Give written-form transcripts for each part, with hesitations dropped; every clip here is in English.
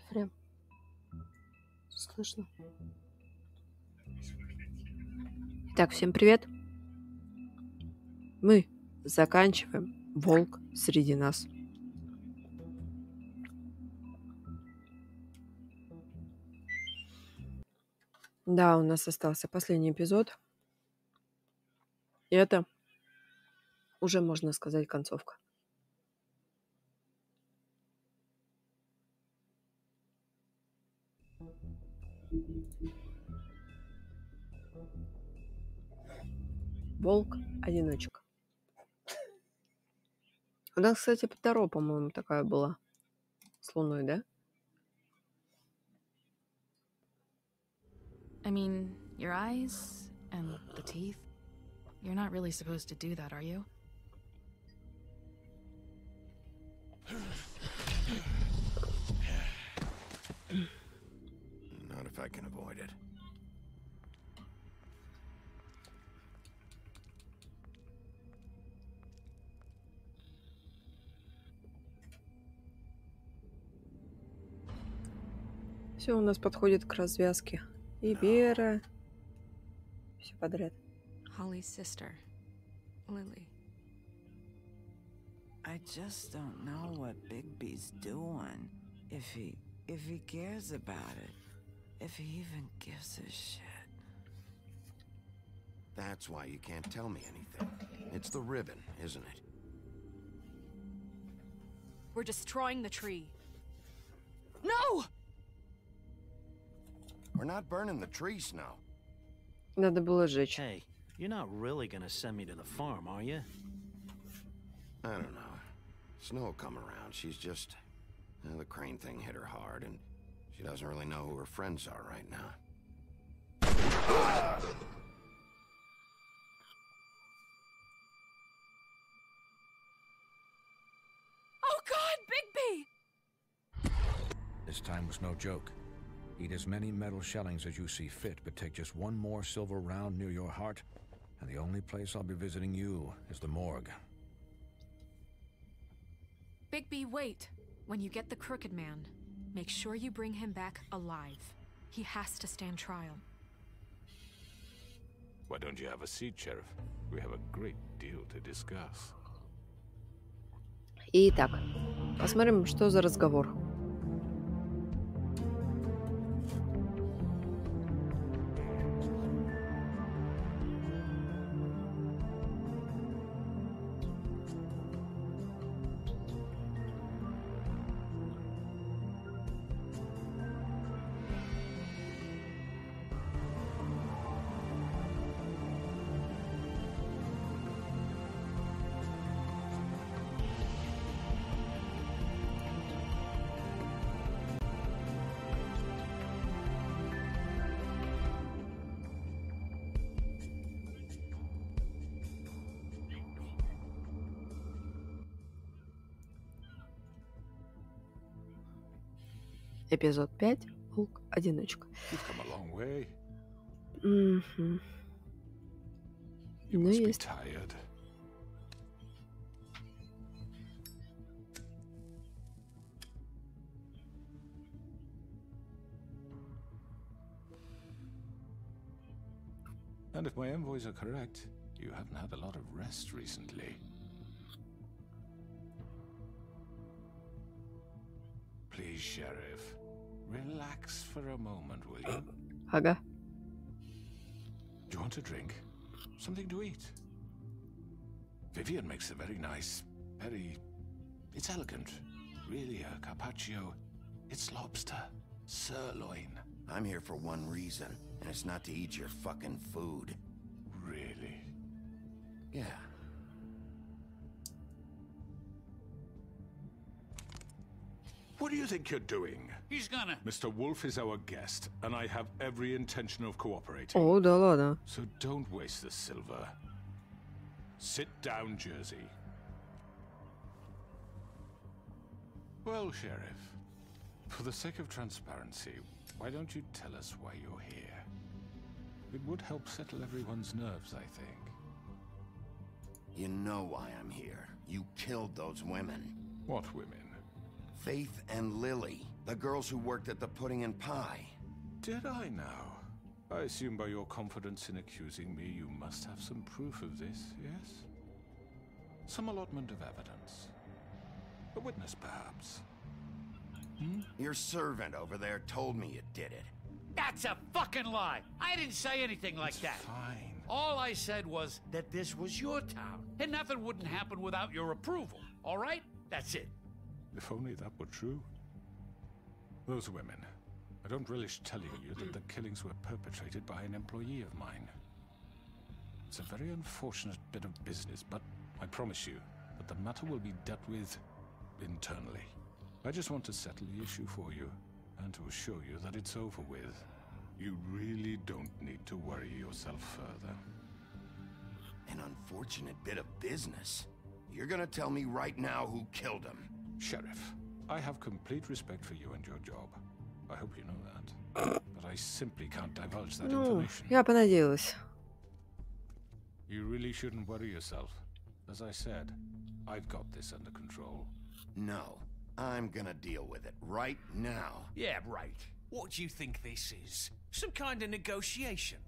Ефрем, слышно? Итак, всем привет. Мы заканчиваем «Волк среди нас». Да, у нас остался последний эпизод. И это уже, можно сказать, концовка. Волк-одиночка. У нас, кстати, Таро, по-моему, такая была. С Луной, да? I mean, your eyes and the teeth. You're not really supposed to do that, are you? Not if I can avoid it. Все у нас подходит к развязке. И Вера. Все подряд. Holly's sister, Lily. I just don't know what Bigby's doing. If he cares about it. If he even gives a shit. That's why you can't tell me anything. It's the ribbon, isn't it? We're destroying the tree. No! We're not burning the tree, Snow. Надо было сжечь. Hey, you're not really gonna send me to the farm, are you? I don't know. Snow will come around. She's just... the crane thing hit her hard, and she doesn't really know who her friends are right now. Oh God, Bigby! This time was no joke. Eat as many metal shellings as you see fit, but take just one more silver round near your heart, and the only place I'll be visiting you is the morgue. Bigby, wait. When you get the Crooked Man, make sure you bring him back alive. He has to stand trial. Why don't you have a seat, Sheriff? We have a great deal to discuss. Итак, посмотрим, что за разговор. Эпизод 5. Волк-одиночка. You've come a long way. Угу. You Ну, must be есть. tired. And if my envoys are correct, you haven't had a lot of rest recently. Please, Sheriff, relax for a moment, will you? Ага. Do you want a drink? Something to eat? Vivian makes a very nice, it's elegant. Really a carpaccio. It's lobster, sirloin. I'm here for one reason, and it's not to eat your fucking food. Really? Yeah. What do you think you're doing? He's gonna... Mr. Wolf is our guest, and I have every intention of cooperating. О, да ладно. So don't waste the silver. Sit down, Jersey. Well, Sheriff, for the sake of transparency, why don't you tell us why you're here? It would help settle everyone's nerves, I think. You know why I'm here. You killed those women. What women? Faith and Lily, the girls who worked at the Pudding and Pie. Did I now? I assume by your confidence in accusing me, you must have some proof of this, yes? Some allotment of evidence. A witness, perhaps. Your servant over there told me you did it. That's a fucking lie. I didn't say anything like that. Fine. All I said was that this was your town, and nothing wouldn't happen without your approval. All right? That's it. If only that were true. Those women. I don't relish telling you that the killings were perpetrated by an employee of mine. It's a very unfortunate bit of business, but I promise you that the matter will be dealt with internally. I just want to settle the issue for you, and to assure you that it's over with. You really don't need to worry yourself further. An unfortunate bit of business? You're gonna tell me right now who killed him? Sheriff, I have complete respect for you and your job. I hope you know that. But I simply can't divulge that information. Я понадеялась. You really shouldn't worry yourself. As I said, I've got this under control. No, I'm gonna deal with it right now. Yeah, right. What do you think this is? Some kind of negotiation?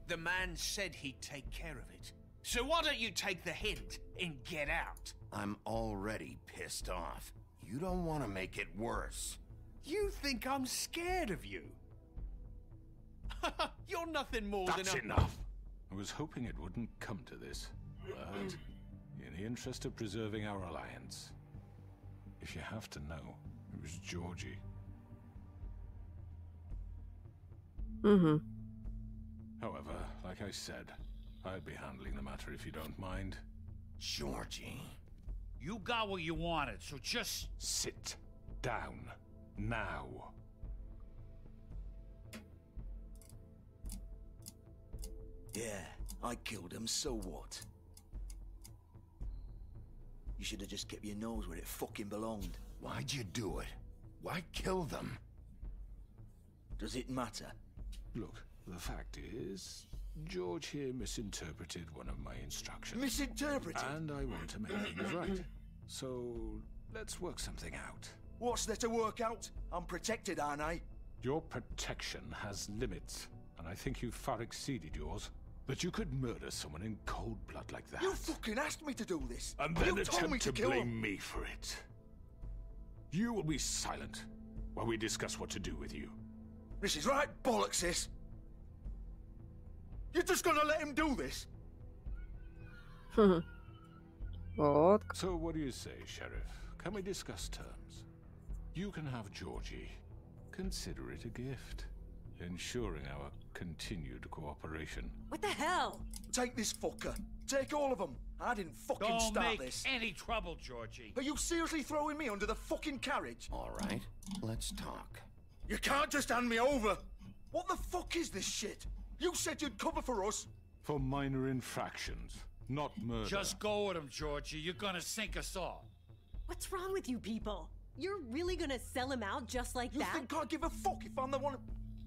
The man said he'd take care of it. So why don't you take the hint and get out? I'm already pissed off. You don't want to make it worse. You think I'm scared of you? You're nothing more than That's enough! I was hoping it wouldn't come to this. But, in the interest of preserving our alliance, if you have to know, it was Georgie. However, like I said, I'll be handling the matter if you don't mind. Georgie. You got what you wanted, so just... Sit down. Now. Yeah, I killed him, so what? You should have just kept your nose where it fucking belonged. Why'd you do it? Why kill them? Does it matter? Look, the fact is, George here misinterpreted one of my instructions. Misinterpreted? And I want to make things right. So, let's work something out. What's there to work out? I'm protected, aren't I? Your protection has limits, and I think you've far exceeded yours. That you could murder someone in cold blood like that. You fucking asked me to do this! And then you told me attempt to kill blame him. me for it. You will be silent while we discuss what to do with you. This is right bollocks, this! You're just gonna let him do this? Вот. So what do you say, Sheriff? Can we discuss terms? You can have Georgie. Consider it a gift, ensuring our continued cooperation. What the hell? Take this fucker. Take all of them. I didn't fucking Don't start make this. any trouble, Georgie. Are you seriously throwing me under the fucking carriage? All right, let's talk. You can't just hand me over. What the fuck is this shit? You said you'd cover for us. For minor infractions, not murder. Just go with him, Georgie. You're gonna sink us all. What's wrong with you people? You're really gonna sell him out just like You that? think I give a fuck if I'm the one?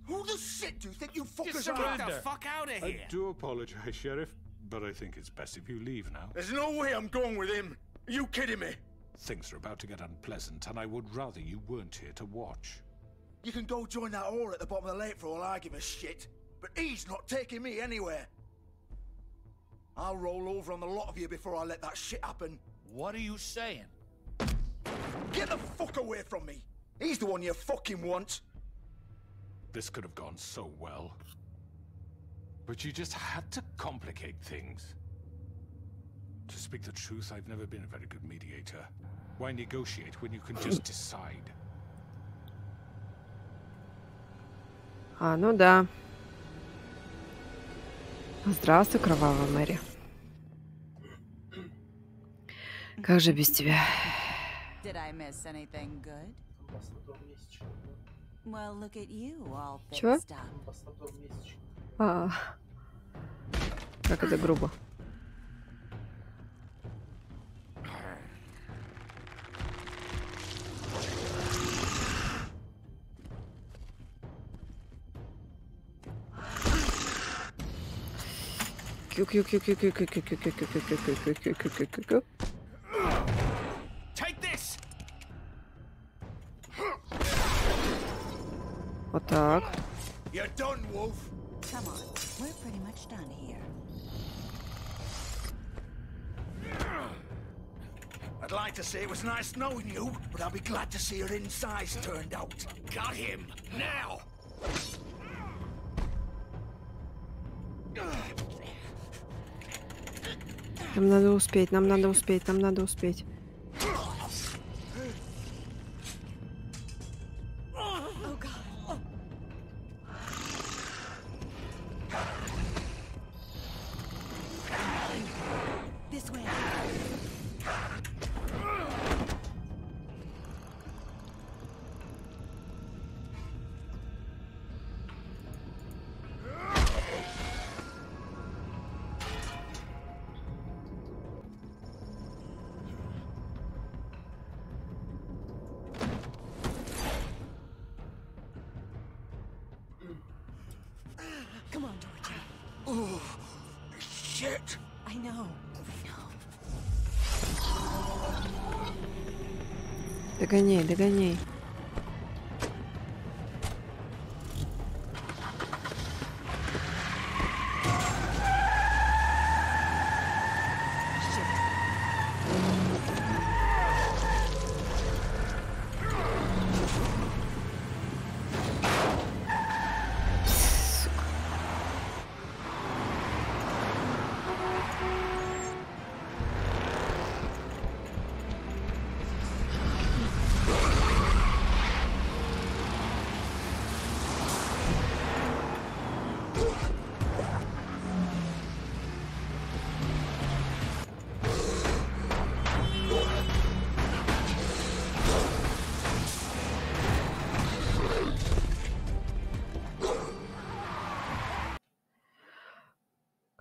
Who the shit do you think you fuckers surrender. are? Get the fuck out of here! I do apologize, Sheriff, but I think it's best if you leave now. There's no way I'm going with him. Are you kidding me? Things are about to get unpleasant, and I would rather you weren't here to watch. You can go join that whore at the bottom of the lake for all I give a shit. But he's not taking me anywhere. I'll roll over on the lot of you before I let that shit happen. What are you saying? Get the fuck away from me. He's the one you fucking want. This could have gone so well. But you just had to complicate things. To speak the truth, I've never been a very good mediator. Why negotiate when you can just decide? А, ну да. Здравствуй, кровавая Мэри. Как же без тебя? Did I miss anything good? Well, look at you, all Чего? fixed up. А, как это грубо. Take this. Вот так. You're done, Wolf. Come on, we're pretty much done here. I'd like to say it was nice knowing you, but I'll be glad to see your insides turned out. Got him now. Нам надо успеть, нам надо успеть, нам надо успеть. This way. Come on, Georgia. Oh, shit. I know. Догоняй, догоняй.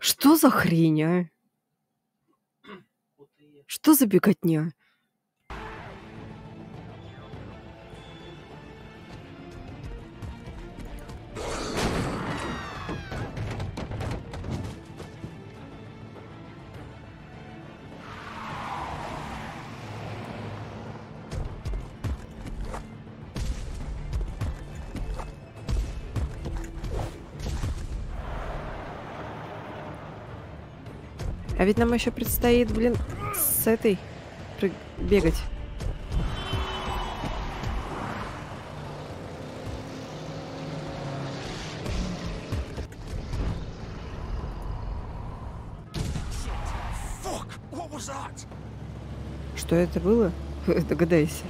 Что за хрень, а? Что за беготня? А ведь нам еще предстоит, блин, с этой бегать. Fuck, what was that? Что это было? Догадайся.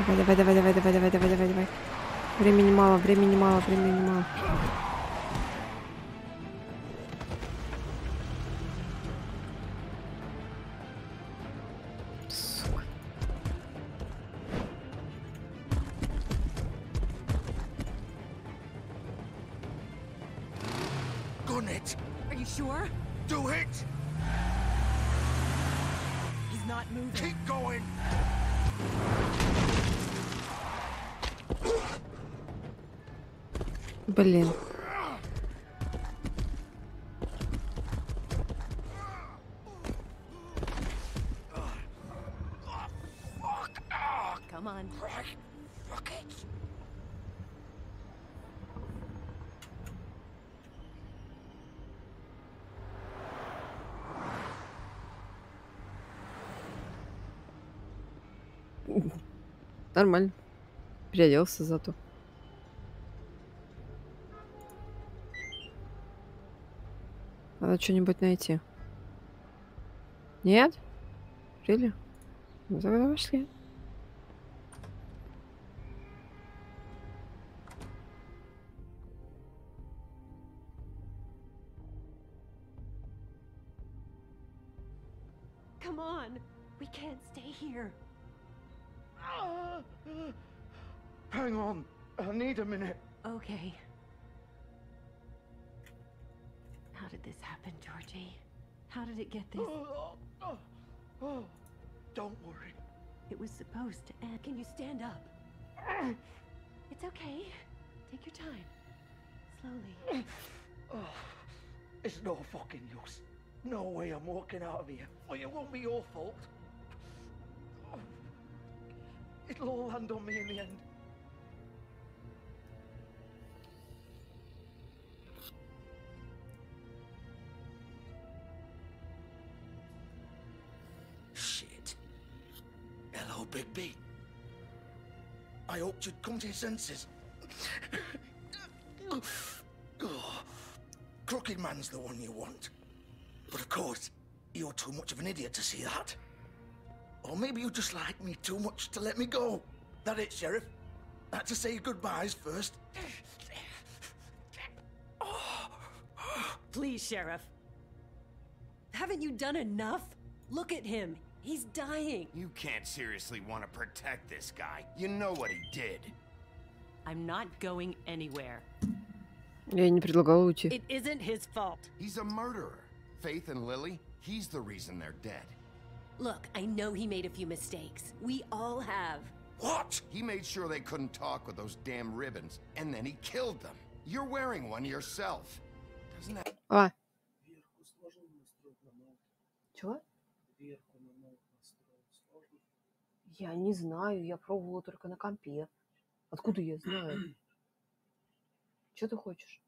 Давай, давай, давай, давай, давай, давай, давай, давай. Времени мало, времени мало, времени мало. Сука. Gun it. Are you sure? Do it. He's not moving. Keep going. Блин. Come on. Fuck it. Нормально. Переоделся зато. Надо что-нибудь найти. Нет? Really? Ну тогда пошли. Come on. We can't stay here. Hang on. I need a minute. Okay. How did this happen, Georgie? How did it get this? Don't worry. It was supposed to end. Can you stand up? It's okay. Take your time. Slowly. It's no fucking use. No way I'm walking out of here. Well, it won't be your fault. It'll all land on me in the end. Shit. Hello, Bigby. I hoped you'd come to your senses. Crooked Man's the one you want. But of course, you're too much of an idiot to see that. Or maybe you just like me too much to let me go. That it, Sheriff? I had to say goodbyes first. Please, Sheriff. Haven't you done enough? Look at him. He's dying. You can't seriously want to protect this guy. You know what he did. I'm not going anywhere. Я не предлагала уйти. It isn't his fault. He's a murderer. Faith and Lily, he's the reason they're dead. Look, I know he made a few mistakes. We all have. What? He made sure they couldn't talk with those damn ribbons, and then he killed them. You're wearing one yourself. Doesn't that... А. Чего? Я не знаю, я пробовала только на компе. Откуда я знаю? Что ты хочешь?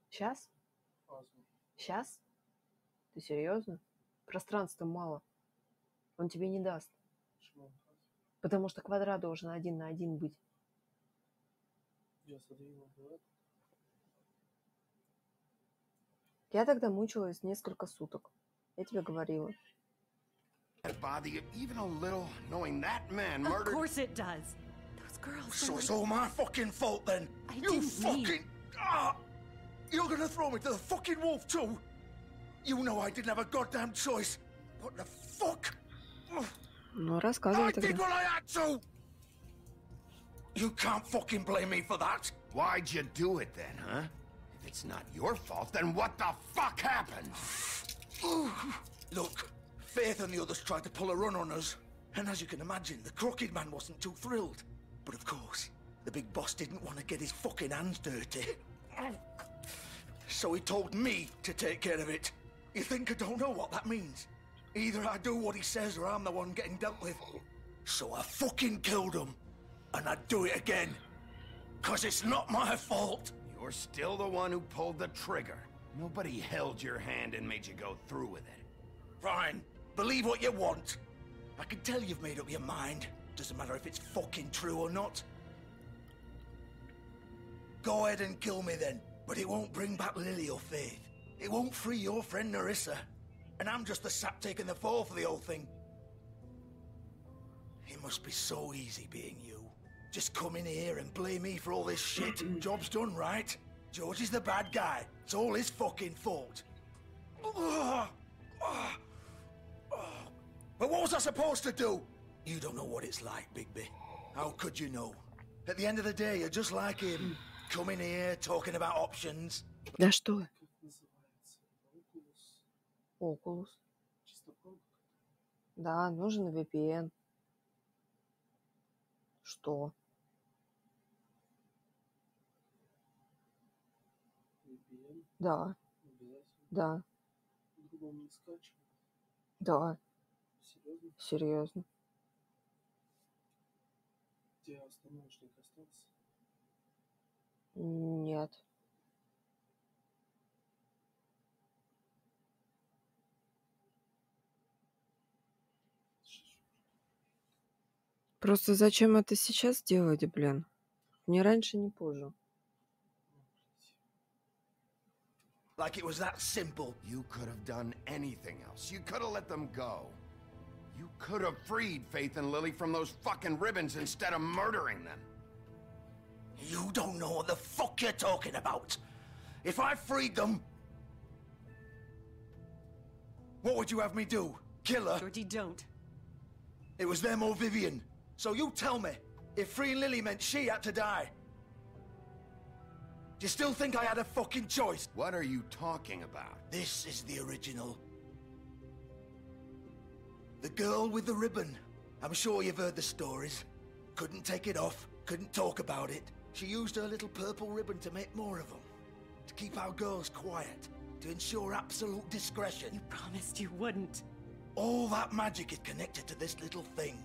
Сейчас? Сейчас? Ты серьезно? Пространства мало. Он тебе не даст. Потому что квадрат должен 1 на 1 быть. Я тогда мучилась несколько суток. Я тебе говорила. Bother you even a little, knowing that man murdered... Of course it does. Those girls... So it's all my fucking fault then? You fucking... You're gonna throw me to the fucking wolf too? You know I didn't have a goddamn choice. What the fuck? Ну, рассказывай тогда. I did what I had to! You can't fucking blame me for that. Why'd you do it then, huh? If it's not your fault, then what the fuck happened? Look, Faith and the others tried to pull a run on us. And as you can imagine, the Crooked Man wasn't too thrilled. But of course, the big boss didn't want to get his fucking hands dirty. So he told me to take care of it. You think I don't know what that means? Either I do what he says or I'm the one getting dealt with. So I fucking killed him. And I'd do it again. 'Cause it's not my fault. You're still the one who pulled the trigger. Nobody held your hand and made you go through with it. Fine. Believe what you want. I can tell you've made up your mind. Doesn't matter if it's fucking true or not. Go ahead and kill me then. But it won't bring back Lily or Faith. It won't free your friend Nerissa. And I'm just the sap taking the fall for the whole thing. It must be so easy being you. Just come in here and blame me for all this shit. Job's done, right? George is the bad guy. It's all his fucking fault. But what was I supposed to do? You don't know what it's like, Bigby. How could you know? At the end of the day, you're just like him. Coming here, talking about options. Да что? Oculus. Да, нужен VPN. Что? Да. Да. Да. Серьезно. Нет. Просто зачем это сейчас делать, блин? Ни раньше, ни позже. Like it was that simple. You could have done anything else. You could have let them go. You could have freed Faith and Lily from those fucking ribbons instead of murdering them. You don't know what the fuck you're talking about. If I freed them... What would you have me do? Kill her? Georgie, don't. It was them or Vivian. So you tell me, if freeing Lily meant she had to die. Do you still think I had a fucking choice? What are you talking about? This is the original. The girl with the ribbon. I'm sure you've heard the stories. Couldn't take it off, couldn't talk about it. She used her little purple ribbon to make more of them. To keep our girls quiet. To ensure absolute discretion. You promised you wouldn't. All that magic is connected to this little thing.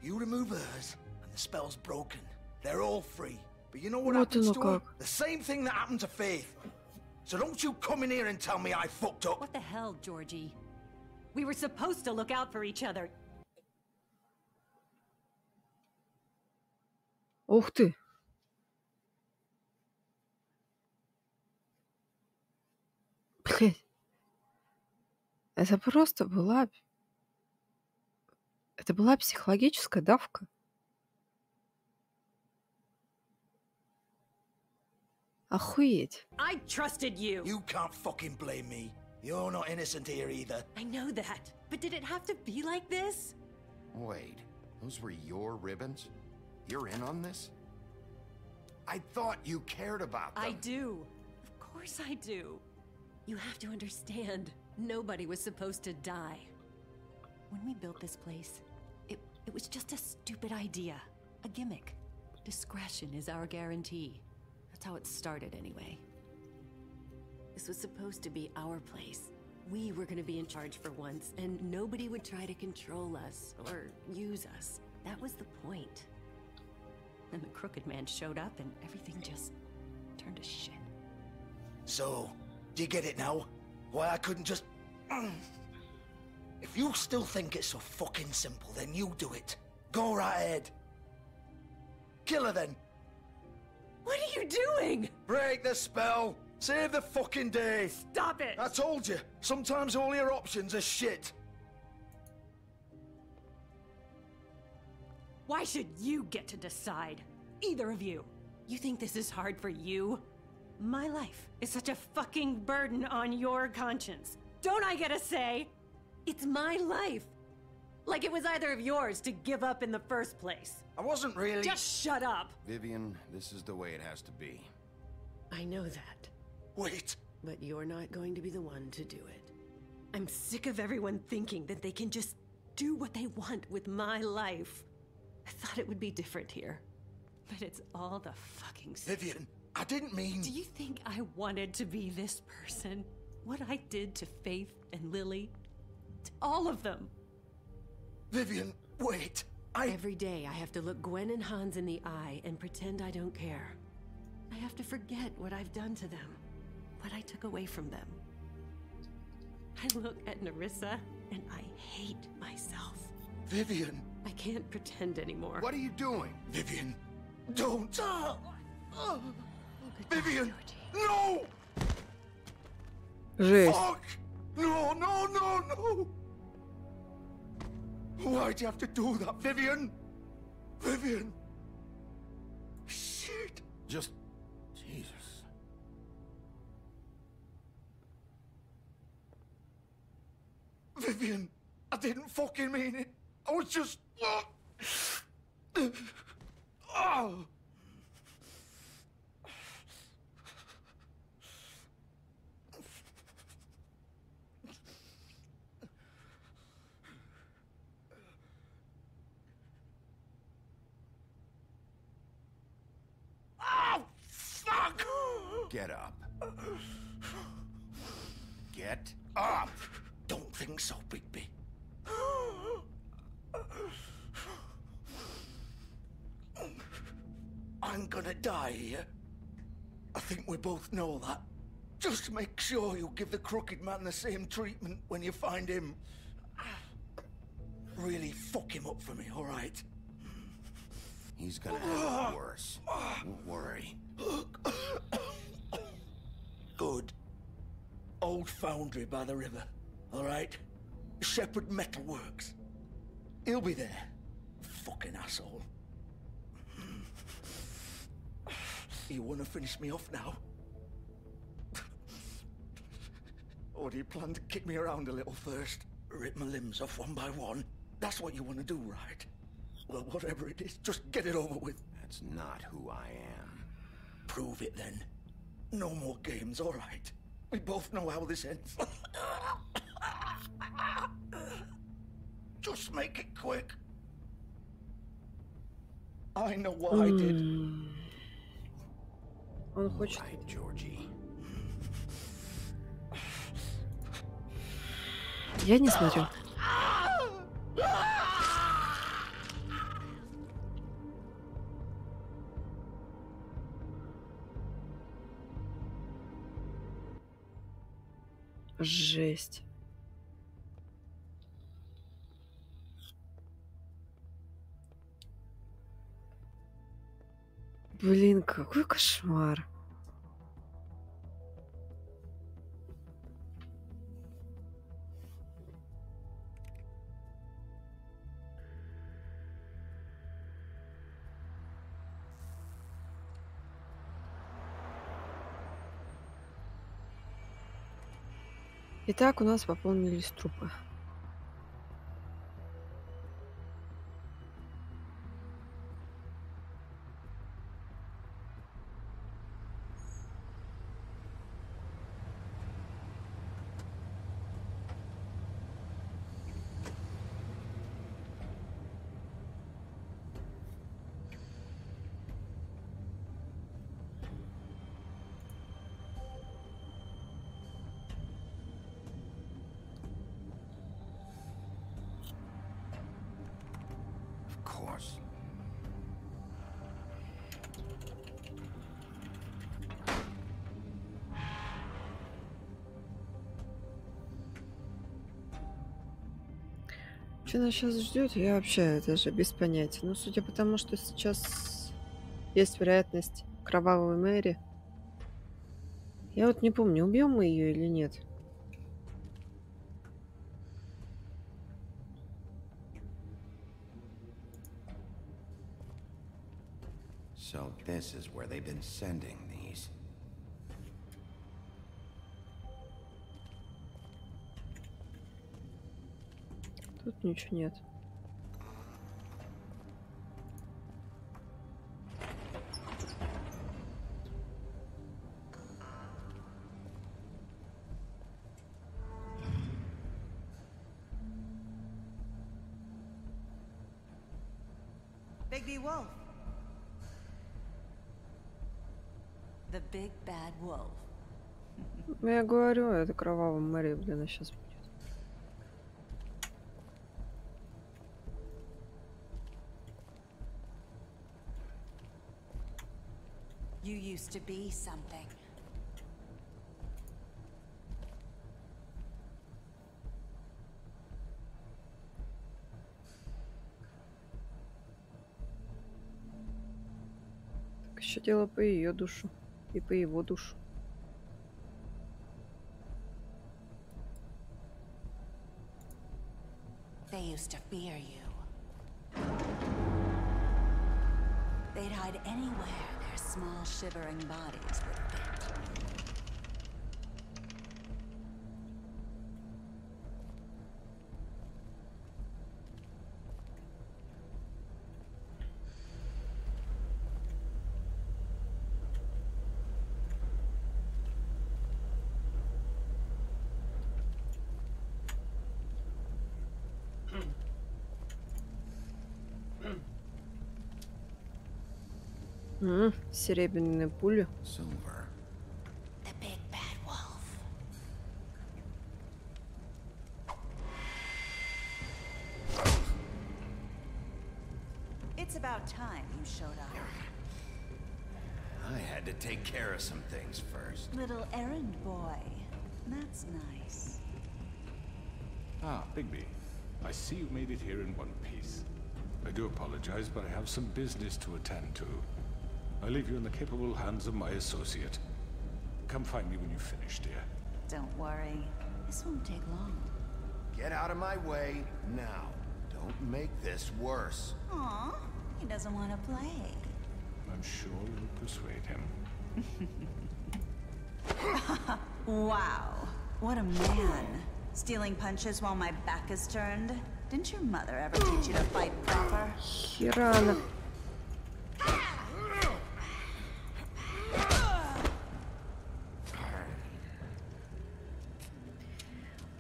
You remove hers, and the spell's broken. They're all free. But you know what happens to her? The same thing that happened to Faith. So don't you come in here and tell me I fucked up. What the hell, Georgie? We were supposed to look out for each other. Ух ты! Блять. Это просто была... Это была психологическая давка. Охуеть. I trusted you. You can't fucking blame me. You're not innocent here either. I know that. But did it have to be like this? Wait, those were your ribbons? You're in on this? I thought you cared about them. I do. Of course I do. You have to understand. Nobody was supposed to die. When we built this place, it was just a stupid idea. A gimmick. Discretion is our guarantee. That's how it started anyway. This was supposed to be our place. We were gonna be in charge for once, and nobody would try to control us or use us. That was the point. Then the crooked man showed up and everything just turned to shit. So, do you get it now? Why I couldn't just... If you still think it's so fucking simple, then you do it. Go right ahead. Kill her then. What are you doing? Break the spell. Save the fucking day. Stop it. I told you. Sometimes all your options are shit. Why should you get to decide? Either of you. You think this is hard for you? My life is such a fucking burden on your conscience. Don't I get a say? It's my life. Like it was either of yours to give up in the first place. I wasn't really... Just shut up. Vivian, this is the way it has to be. I know that. Wait. But you're not going to be the one to do it. I'm sick of everyone thinking that they can just do what they want with my life. I thought it would be different here. But it's all the fucking stuff. Vivian, I didn't mean... Do you think I wanted to be this person? What I did to Faith and Lily? To all of them. Vivian, wait. Every day I have to look Gwen and Hans in the eye and pretend I don't care. I have to forget what I've done to them. What I took away from them. I look at Nerissa and I hate myself. Vivian. I can't pretend anymore. What are you doing? Vivian, don't. Vivian, no! Жесть. Fuck! No, no, no, no! Why'd you have to do that, Vivian? Vivian! Shit! Just... Jesus. Vivian, I didn't fucking mean it. I was just... Oh! Fuck! Get up. Get up! Don't think so, Bigby. I'm gonna die here. I think we both know that. Just make sure you give the crooked man the same treatment when you find him. Really fuck him up for me, all right? He's gonna have it worse. Don't worry. Good. Old foundry by the river, all right? Shepherd Metalworks. He'll be there. Fucking asshole. You want to finish me off now? Or do you plan to kick me around a little first? Rip my limbs off one by one? That's what you want to do, right? Well, whatever it is, just get it over with. That's not who I am. Prove it then. No more games, all right. We both know how this ends. Just make it quick. I know what I did. Он хочет... Right, Georgie. Я не смотрю. Жесть. Блин, какой кошмар. Итак, у нас пополнились трупы. Что нас сейчас ждет, я вообще даже без понятия. Но судя по тому, что сейчас есть вероятность кровавой Мэри, я вот не помню, убьем мы ее или нет. So this is where they've been sending these. Тут ничего нет. Big Wolf. The big bad wolf. Я говорю, это кровавая Мэри, блин, сейчас будет. You used to be something. Так еще дело по ее душу и по его душу. They used to fear you. They'd hide anywhere their small, shivering bodies would fit. Серебряные пули. Silver. The big bad wolf. It's about time you showed up. I had to take care of some things first. Little errand boy. That's nice. Ah, Bigby. I see you made it here in one piece. I do apologize, but I have some business to attend to. I leave you in the capable hands of my associate. Come find me when you've finished, dear. Don't worry. This won't take long. Get out of my way now. Don't make this worse. Aw, he doesn't want to play. I'm sure you'll persuade him. Wow, what a man. Stealing punches while my back is turned? Didn't your mother ever teach you to fight proper?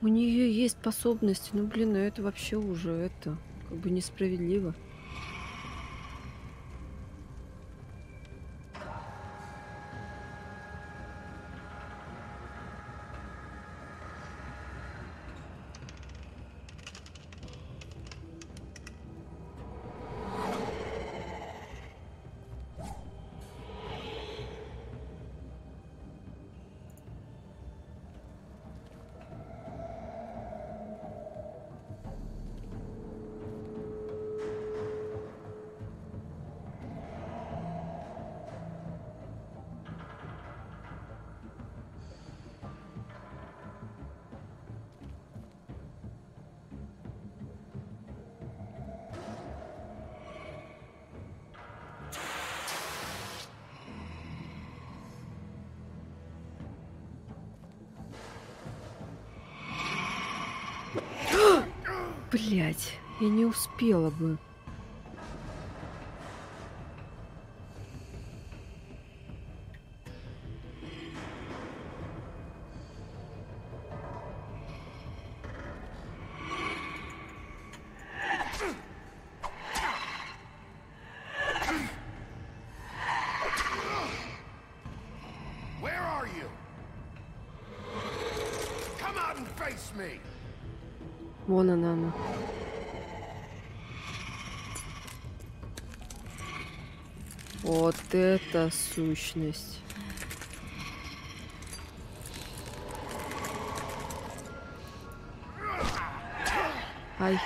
У нее есть способности, ну блин, ну это вообще уже это как бы несправедливо. Блять, я не успела бы. Where are you? Come out and face me. Вон она. Вот это сущность. Ай.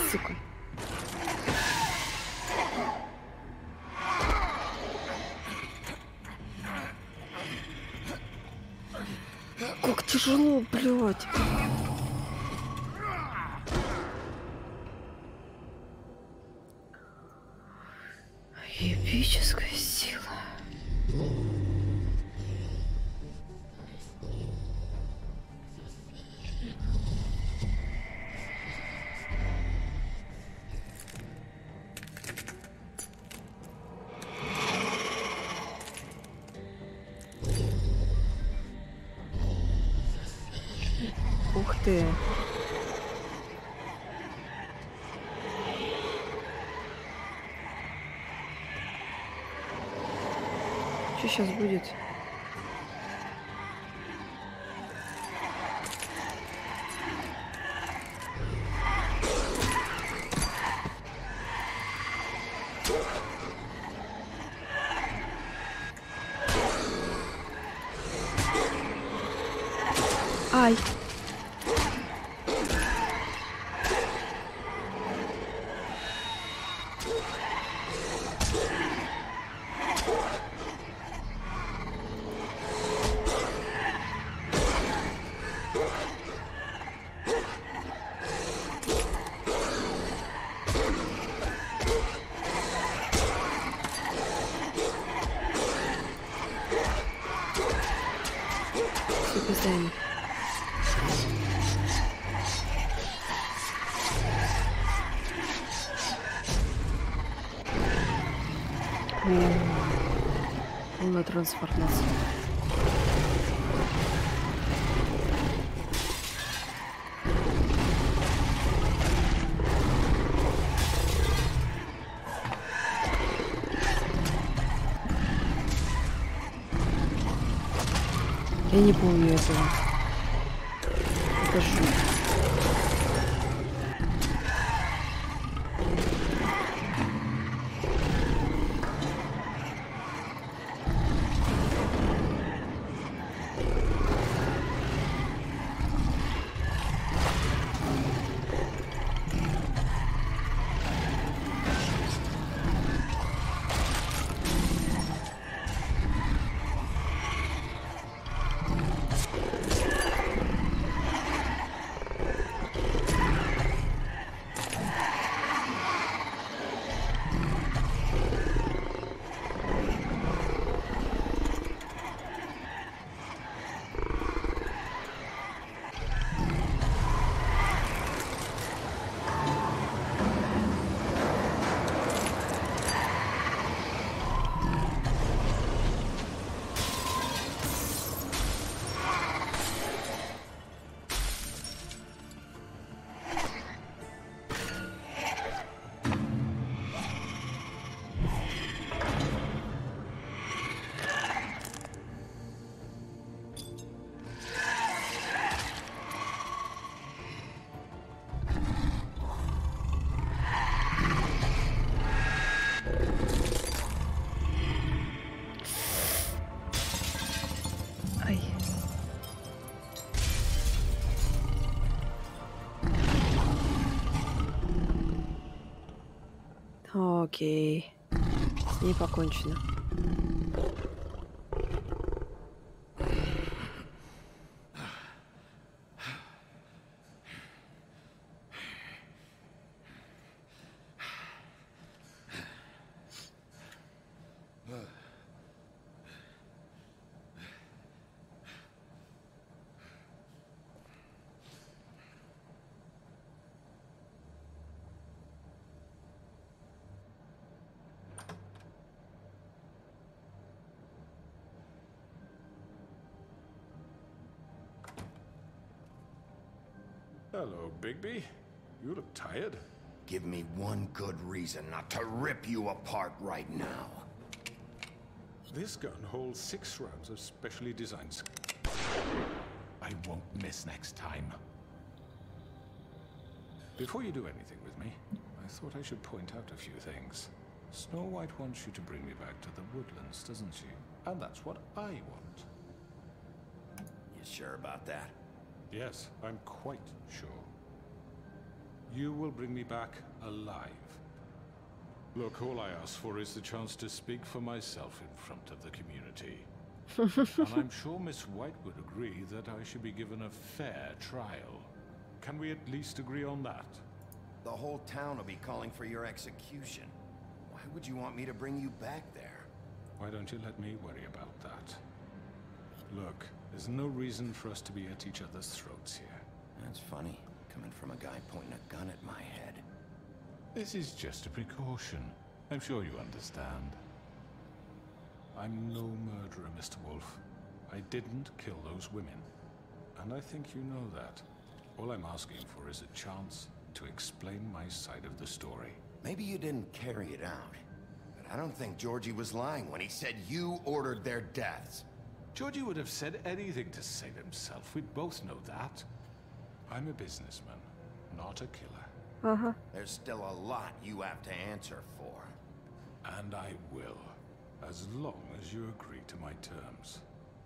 Сука. Как тяжело, блядь. Эпическая сила. Ух ты. Что сейчас будет? Ай. Опоздаем. Полная трансформация. Я не помню этого. Это жуть. Окей. Не покончено. Hello, Bigby. You look tired. Give me one good reason not to rip you apart right now. This gun holds 6 rounds of specially designed... I won't miss next time. Before you do anything with me, I thought I should point out a few things. Snow White wants you to bring me back to the woodlands, doesn't she? And that's what I want. You sure about that? Yes, I'm quite sure. You will bring me back alive. Look, all I ask for is the chance to speak for myself in front of the community. And I'm sure Miss White would agree that I should be given a fair trial. Can we at least agree on that? The whole town will be calling for your execution. Why would you want me to bring you back there? Why don't you let me worry about that? Look, there's no reason for us to be at each other's throats here. That's funny, coming from a guy pointing a gun at my head. This is just a precaution. I'm sure you understand. I'm no murderer, Mr. Wolf. I didn't kill those women. And I think you know that. All I'm asking for is a chance to explain my side of the story. Maybe you didn't carry it out, but I don't think Georgie was lying when he said you ordered their deaths. Georgie would have said anything to save himself. We both know that. I'm a businessman, not a killer. There's still a lot you have to answer for. And I will, as long as you agree to my terms.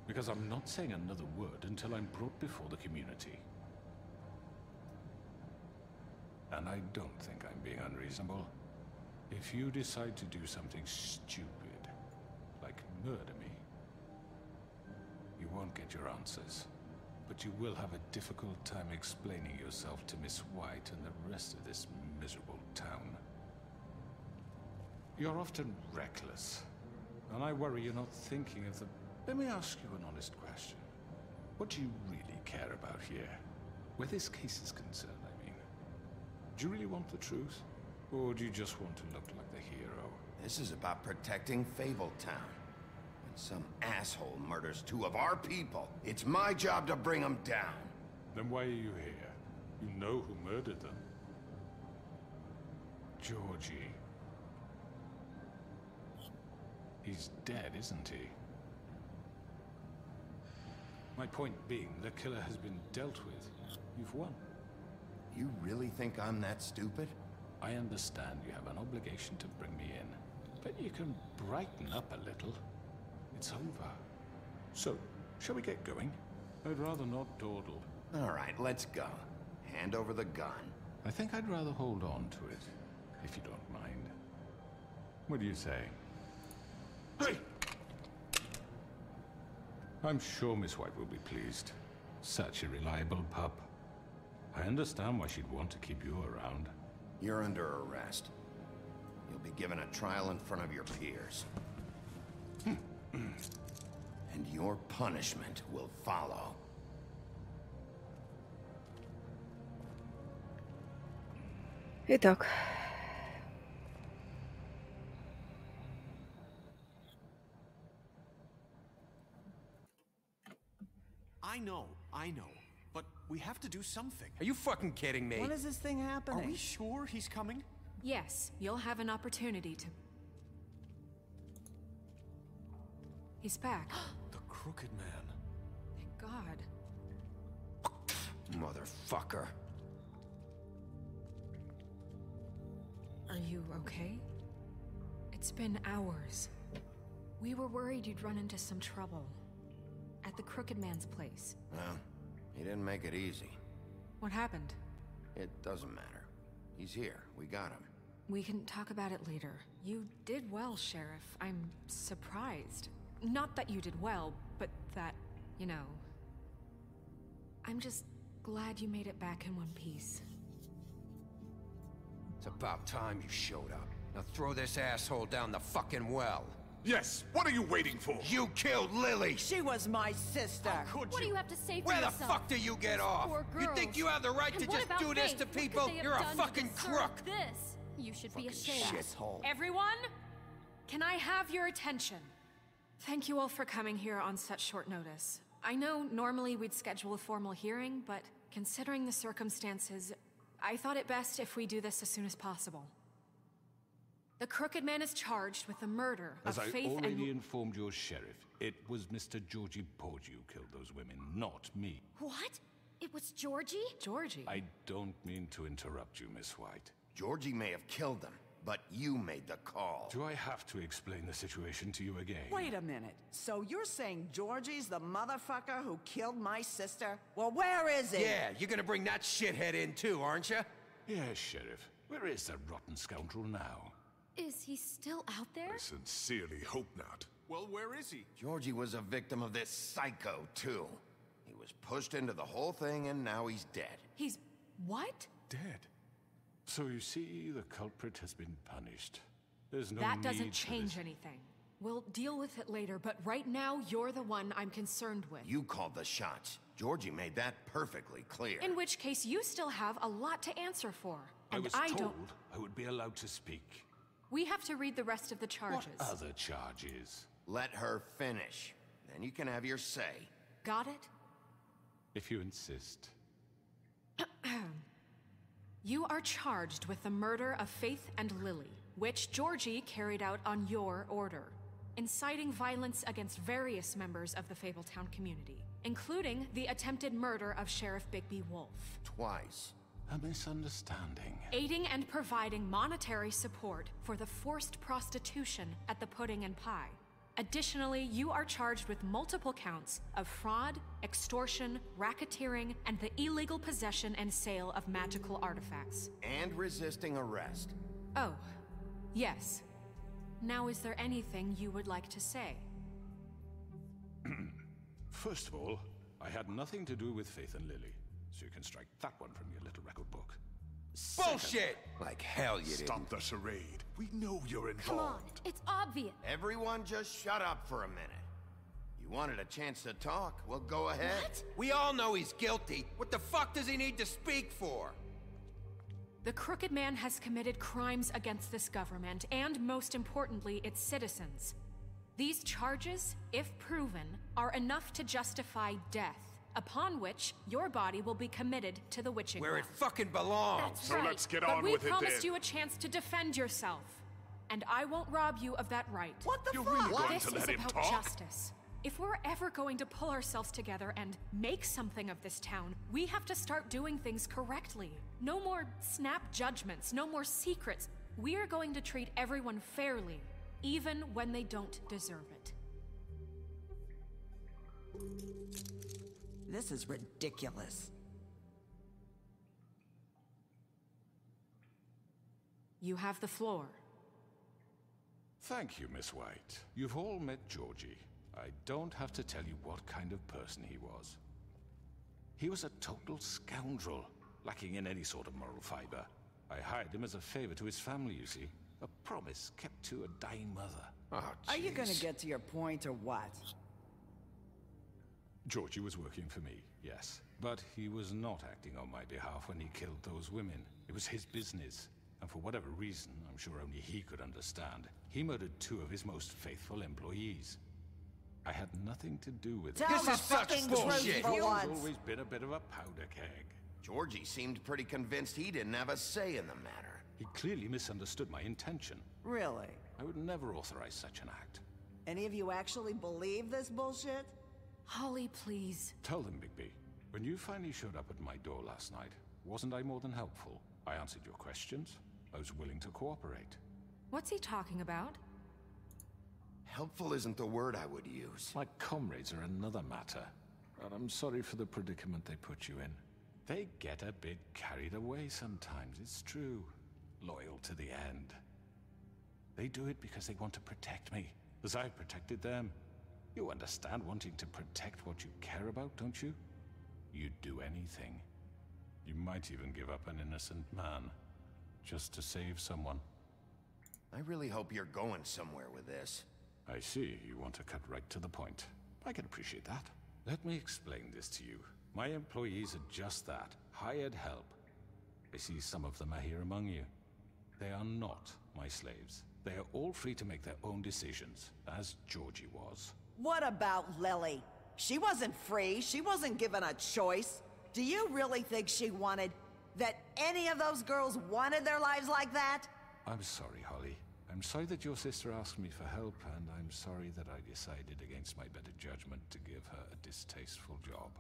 Because I'm not saying another word until I'm brought before the community. And I don't think I'm being unreasonable. If you decide to do something stupid, like murder me, you won't get your answers. But you will have a difficult time explaining yourself to Miss White and the rest of this miserable town. You're often reckless, and I worry you're not thinking of the... Let me ask you an honest question. What do you really care about here? Where this case is concerned, I mean. Do you really want the truth? Or do you just want to look like the hero? This is about protecting Fabletown. When some asshole murders 2 of our people, it's my job to bring them down. Then why are you here? You know who murdered them. Georgie. He's dead, isn't he? My point being, the killer has been dealt with. You've won. You really think I'm that stupid? I understand you have an obligation to bring me in, but you can brighten up a little. It's over. So, shall we get going? I'd rather not dawdle. All right, let's go. Hand over the gun. I think I'd rather hold on to it, if you don't mind. What do you say? Hey! I'm sure Miss White will be pleased. Such a reliable pup. I understand why she'd want to keep you around. You're under arrest. You'll be given a trial in front of your peers. And your punishment will follow. Итак. I know. But we have to do something. Are you fucking kidding me? When is this thing happening? Are we sure he's coming? Yes, you'll have an opportunity to... He's back. The Crooked Man. Thank God. Motherfucker. Are you okay? It's been hours. We were worried you'd run into some trouble. At the Crooked Man's place. Well, he didn't make it easy. What happened? It doesn't matter. He's here. We got him. We can talk about it later. You did well, Sheriff. I'm surprised. Not that you did well, but that, you know... I'm just glad you made it back in one piece. It's about time you showed up. Now throw this asshole down the fucking well. Yes, what are you waiting for? You killed Lily! She was my sister! What do you have to say for Where yourself? the fuck do you get off? You think you have the right to just do this to people? You're a fucking crook! This? You should be ashamed. Shithole. Everyone, can I have your attention? Thank you all for coming here on such short notice. I know normally we'd schedule a formal hearing, but considering the circumstances, I thought it best if we do this as soon as possible. The Crooked Man is charged with the murder of Faith and... As I already informed your sheriff, it was Mr. Georgie Porgy who killed those women, not me. What? It was Georgie? Georgie? I don't mean to interrupt you, Miss White. Georgie may have killed them, but you made the call. Do I have to explain the situation to you again? Wait a minute. So you're saying Georgie's the motherfucker who killed my sister? Well, where is he? Yeah, you're gonna bring that shithead in too, aren't you? Yes, Sheriff. Where is that rotten scoundrel now? Is he still out there? I sincerely hope not. Well, where is he? Georgie was a victim of this psycho, too. He was pushed into the whole thing, and now he's dead. He's... what? Dead. So you see, the culprit has been punished. There's no need That doesn't for change this. anything. We'll deal with it later, but right now, you're the one I'm concerned with. You called the shots. Georgie made that perfectly clear. In which case, you still have a lot to answer for. I And was I told don't... I would be allowed to speak. We have to read the rest of the charges. What other charges? Let her finish. Then you can have your say. Got it? If you insist. You are charged with the murder of Faith and Lily, which Georgie carried out on your order, inciting violence against various members of the Fabletown community, including the attempted murder of Sheriff Bigby Wolf. Twice. A misunderstanding. Aiding and providing monetary support for the forced prostitution at the Pudding and Pie. Additionally, you are charged with multiple counts of fraud, extortion, racketeering, and the illegal possession and sale of magical artifacts. And resisting arrest. Oh, yes. Now, is there anything you would like to say? First of all, I had nothing to do with Faith and Lily, so you can strike that one from your little record book. Bullshit! Like hell you didn't. Stop the charade. We know you're involved. Come on, it's obvious. Everyone just shut up for a minute. You wanted a chance to talk? Well, go ahead. What? We all know he's guilty. What the fuck does he need to speak for? The Crooked Man has committed crimes against this government, and most importantly, its citizens. These charges, if proven, are enough to justify death, upon which your body will be committed to the witching Where well. it fucking belongs. That's right. Let's get But on we with it then. promised you a chance to defend yourself, and I won't rob you of that right. What the You're fuck? really going This to is let him about talk? justice. If we're ever going to pull ourselves together and make something of this town, we have to start doing things correctly. No more snap judgments, no more secrets. We are going to treat everyone fairly, even when they don't deserve it. This is ridiculous. You have the floor. Thank you, Miss White. You've all met Georgie. I don't have to tell you what kind of person he was. He was a total scoundrel, lacking in any sort of moral fiber. I hired him as a favor to his family, you see. A promise kept to a dying mother. Oh, Are you gonna jeez. get to your point or what? Georgie was working for me, yes. But he was not acting on my behalf when he killed those women. It was his business. And for whatever reason, I'm sure only he could understand, he murdered 2 of his most faithful employees. I had nothing to do with it. Tell the fucking truth He's for once. always been a bit of a powder keg. Georgie seemed pretty convinced he didn't have a say in the matter. He clearly misunderstood my intention. Really? I would never authorize such an act. Any of you actually believe this bullshit? Holly, please. Tell them, Bigby. When you finally showed up at my door last night, wasn't I more than helpful? I answered your questions. I was willing to cooperate. What's he talking about? Helpful isn't the word I would use. My comrades are another matter. And I'm sorry for the predicament they put you in. They get a bit carried away sometimes, it's true. loyal to the end. They do it because they want to protect me, as I've protected them. You understand wanting to protect what you care about, don't you? You'd do anything. You might even give up an innocent man, just to save someone. I really hope you're going somewhere with this. I see, you want to cut right to the point. I can appreciate that. Let me explain this to you. My employees are just that, hired help. I see some of them are here among you. They are not my slaves. They are all free to make their own decisions, as Georgie was. What about Lily? She wasn't free. She wasn't given a choice. Do you really think she wanted... that any of those girls wanted their lives like that? I'm sorry, Holly. I'm sorry that your sister asked me for help, and I'm sorry that I decided against my better judgment to give her a distasteful job.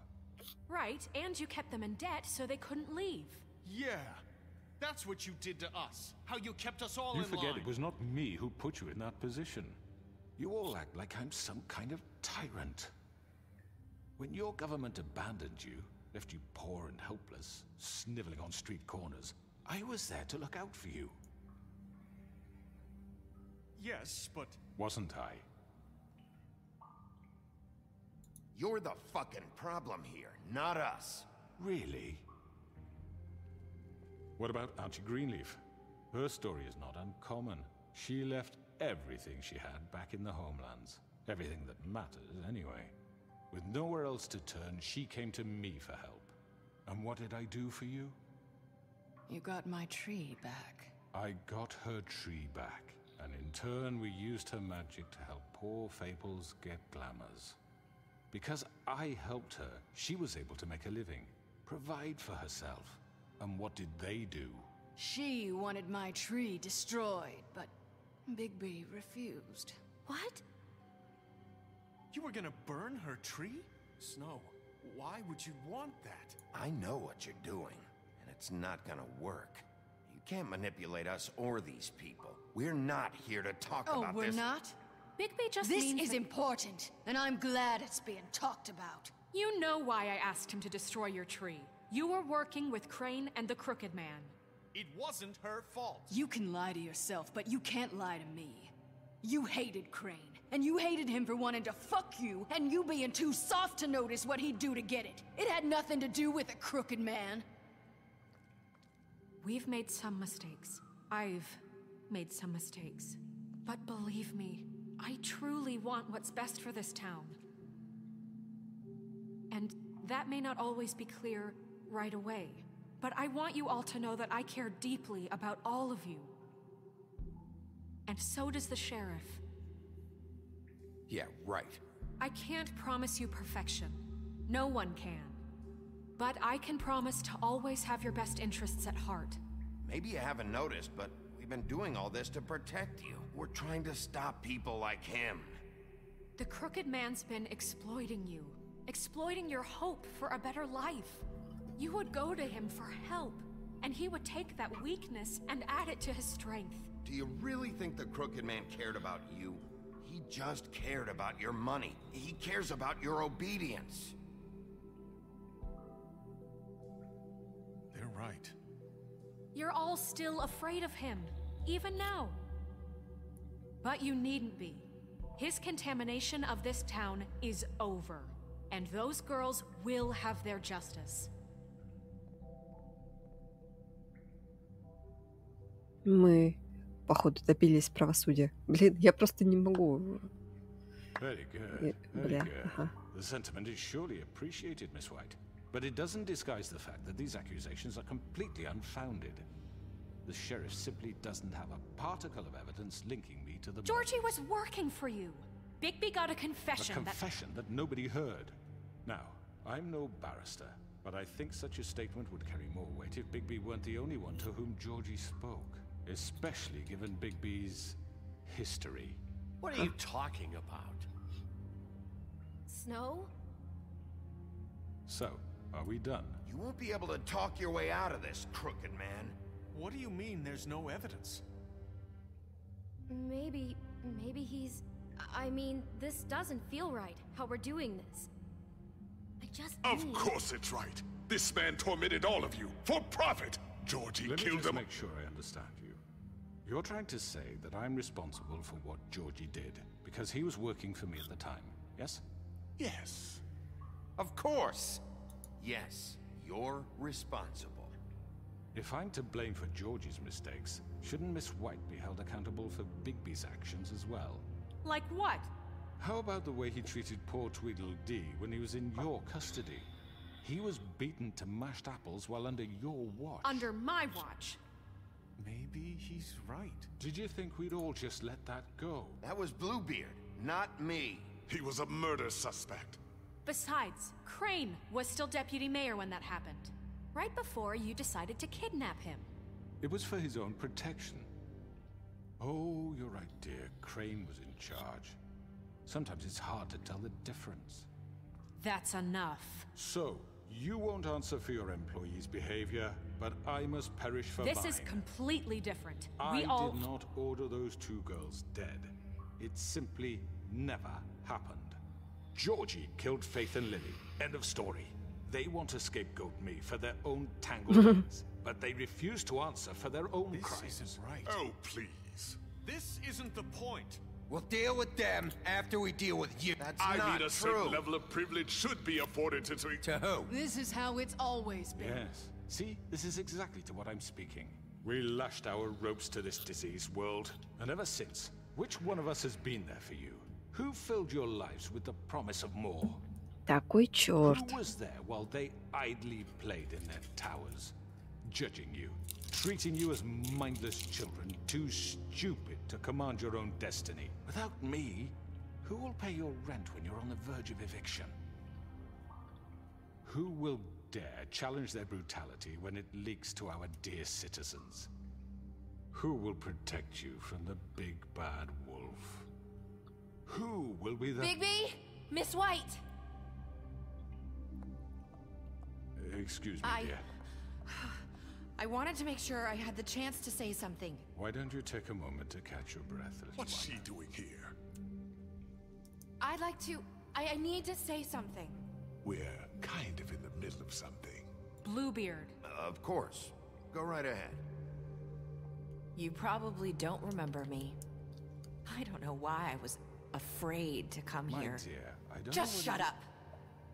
Right, and you kept them in debt so they couldn't leave. Yeah, that's what you did to us. How you kept us all in line. You forget it was not me who put you in that position. You all act like I'm some kind of tyrant. When your government abandoned you, left you poor and helpless, sniveling on street corners, I was there to look out for you. Yes, but... Wasn't I? You're the fucking problem here, not us. Really? What about Auntie Greenleaf? Her story is not uncommon. She left everything she had back in the homelands. Everything that matters, anyway. With nowhere else to turn, she came to me for help. And what did I do for you? You got my tree back. I got her tree back. And in turn, we used her magic to help poor Fables get glamours. Because I helped her, she was able to make a living, provide for herself. And what did they do? She wanted my tree destroyed, but Bigby refused. What? You were gonna burn her tree? Snow, why would you want that? I know what you're doing, and it's not gonna work. You can't manipulate us or these people. We're not here to talk about this. Oh, we're not? Bigby just This means is that... important, and I'm glad it's being talked about. You know why I asked him to destroy your tree. You were working with Crane and the Crooked Man. It wasn't her fault. You can lie to yourself, but you can't lie to me. You hated Crane, and you hated him for wanting to fuck you, and you being too soft to notice what he'd do to get it. It had nothing to do with the Crooked Man. We've made some mistakes. I've made some mistakes. But believe me, I truly want what's best for this town. And that may not always be clear right away, but I want you all to know that I care deeply about all of you. And so does the sheriff. Yeah, right. I can't promise you perfection. No one can. But I can promise to always have your best interests at heart. Maybe you haven't noticed, but we've been doing all this to protect you. We're trying to stop people like him. The Crooked Man's been exploiting you. Exploiting your hope for a better life. You would go to him for help, and he would take that weakness and add it to his strength. Do you really think the Crooked Man cared about you? He just cared about your money. He cares about your obedience. They're right. You're all still afraid of him, even now. But you needn't be. His contamination of this town is over, and those girls will have their justice. Мы, походу, добились правосудия. Блин, я просто не могу. Very good. Very good. The sentiment is surely appreciated, Miss White. But it doesn't disguise the fact that these accusations are completely unfounded. The sheriff simply doesn't have a particle of evidence linking me to the... Georgie was working for you. Bigby got a confession. A confession that nobody heard. Now, I'm no barrister, but I think such a statement would carry more weight if Bigby weren't the only one to whom Georgie spoke. Especially given Bigby's history. What are you talking about? Snow? So, are we done? You won't be able to talk your way out of this, Crooked Man. What do you mean there's no evidence? Maybe he's... I mean, this doesn't feel right, how we're doing this. I just Of course it's right. This man tormented all of you, for profit. Georgie killed them. Let me just make sure I understand you. You're trying to say that I'm responsible for what Georgie did because he was working for me at the time, yes? Yes. Of course. Yes, you're responsible. If I'm to blame for Georgie's mistakes, shouldn't Miss White be held accountable for Bigby's actions as well? Like what? How about the way he treated poor Tweedledee when he was in your custody? He was beaten to mashed apples while under your watch. Under my watch. Maybe he's right. Did you think we'd all just let that go? That was Bluebeard, not me. He was a murder suspect. Besides, Crane was still deputy mayor when that happened. Right before you decided to kidnap him. It was for his own protection. Oh, you're right, dear. Crane was in charge. Sometimes it's hard to tell the difference. That's enough. So, you won't answer for your employees' behavior, but I must perish for mine. This is completely different. I did not order those two girls dead. It simply never happened. Georgie killed Faith and Lily. End of story. They want to scapegoat me for their own tangled ends, but they refuse to answer for their own crimes. This isn't right. Oh, please. This isn't the point. We'll deal with them after we deal with you. That's I not mean, a true. certain level of privilege should be afforded to... To who? This is how it's always been. Yes. See, this is exactly to what I'm speaking. We lashed our ropes to this diseased world, and ever since, which one of us has been there for you? Who filled your lives with the promise of more? Такой черт. Who was there while they idly played in their towers, judging you, treating you as mindless children, too stupid to command your own destiny? Without me, who will pay your rent when you're on the verge of eviction? Who will dare challenge their brutality when it leaks to our dear citizens? Who will protect you from the big bad wolf? Who will be the... Bigby! Miss White! Excuse me, dear. I wanted to make sure I had the chance to say something. Why don't you take a moment to catch your breath, little What's one? she doing here? I'd like to... I need to say something. We're kind of in the middle of something. Bluebeard. Of course. Go right ahead. You probably don't remember me. I don't know why I was afraid to come My here. dear, I don't Just know shut up.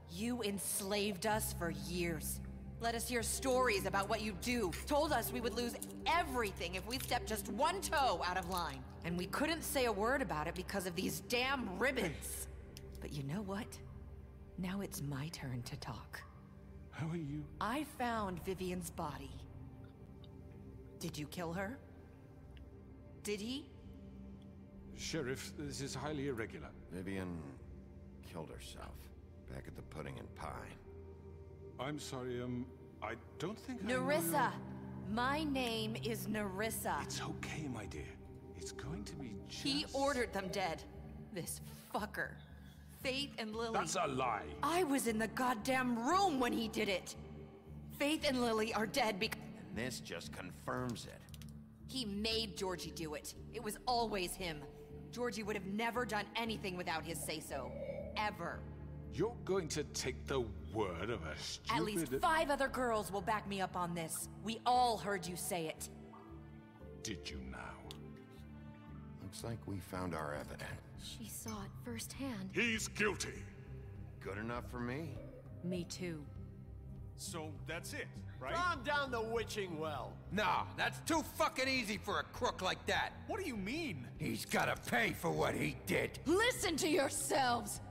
You enslaved us for years. Let us hear stories about what you do. Told us we would lose everything if we stepped just one toe out of line. And we couldn't say a word about it because of these damn ribbons. But you know what? Now it's my turn to talk. How are you? I found Vivian's body. Did you kill her? Did he? Sheriff, this is highly irregular. Vivian killed herself back at the Pudding and Pie. I'm sorry, I don't think Nerissa! My name is Nerissa. It's okay, my dear. It's going to be just... He ordered them dead. This fucker. Faith and Lily. That's a lie. I was in the goddamn room when he did it. Faith and Lily are dead because... And this just confirms it. He made Georgie do it. It was always him. Georgie would have never done anything without his say-so. Ever. You're going to take the word of a stupid... At least 5 other girls will back me up on this. We all heard you say it. Did you now? Looks like we found our evidence. She saw it firsthand. He's guilty. Good enough for me. Me too. So that's it, right? Calm down the witching well. Nah, that's too fucking easy for a crook like that. What do you mean? He's gotta pay for what he did. Listen to yourselves!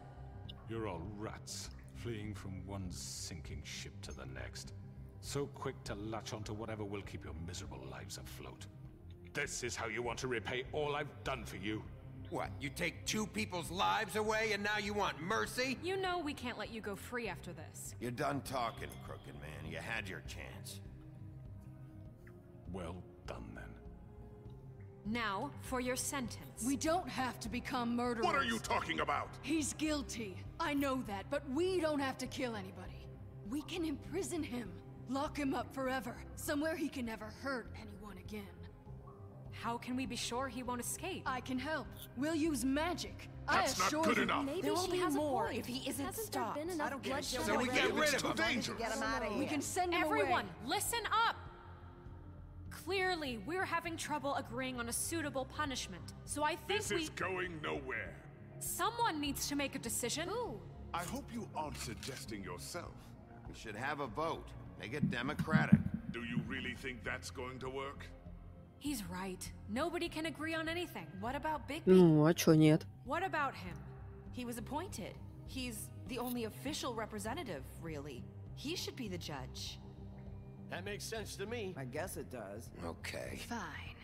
You're all rats, fleeing from one sinking ship to the next. So quick to latch onto whatever will keep your miserable lives afloat. This is how you want to repay all I've done for you? What, you take 2 people's lives away and now you want mercy? You know we can't let you go free after this. You're done talking, crooked man. You had your chance. Well done, then. Now, for your sentence. We don't have to become murderers. What are you talking about? He's guilty. I know that, but we don't have to kill anybody. We can imprison him. Lock him up forever. Somewhere he can never hurt anyone again. How can we be sure he won't escape? I can help. We'll use magic. That's not good enough. Maybe there will she be has more a point. if he isn't Hasn't stopped. there been enough bloodshed So we get already? rid It's of too him. dangerous. Get him out of here. We can send him Everyone, away. listen up! Clearly, we're having trouble agreeing on a suitable punishment. So I think This is going nowhere. Someone needs to make a decision. Ooh. I hope you aren't suggesting yourself. We should have a vote. Make it democratic. Do you really think that's going to work? He's right. Nobody can agree on anything. What about Bigby? Ну, а чё нет? What about him? He was appointed. He's the only official representative, really. He should be the judge. That makes sense to me. I guess it does. Okay. Fine.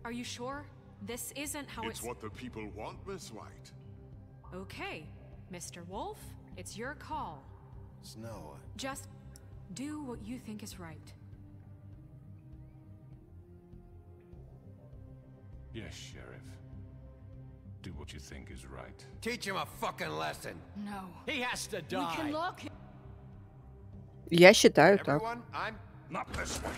Are you sure? This isn't how It's what the people want, Miss White. Okay, Mr. Wolf, it's your call. Snow. Just do what you think is right. Yes, Sheriff. Do what you think is right. Teach him a fucking lesson. No. He has to die. We can lock him. Я считаю так. Everyone, I'm not this way.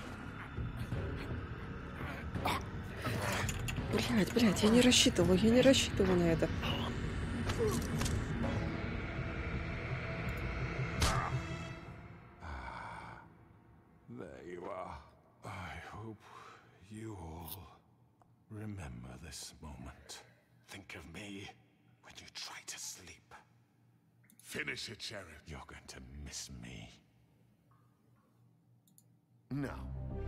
Блядь, я не рассчитывала на это. There you are. I hope you all remember this moment. Think of me when you try to sleep. Finish it, Sheriff. You're going to miss me. No,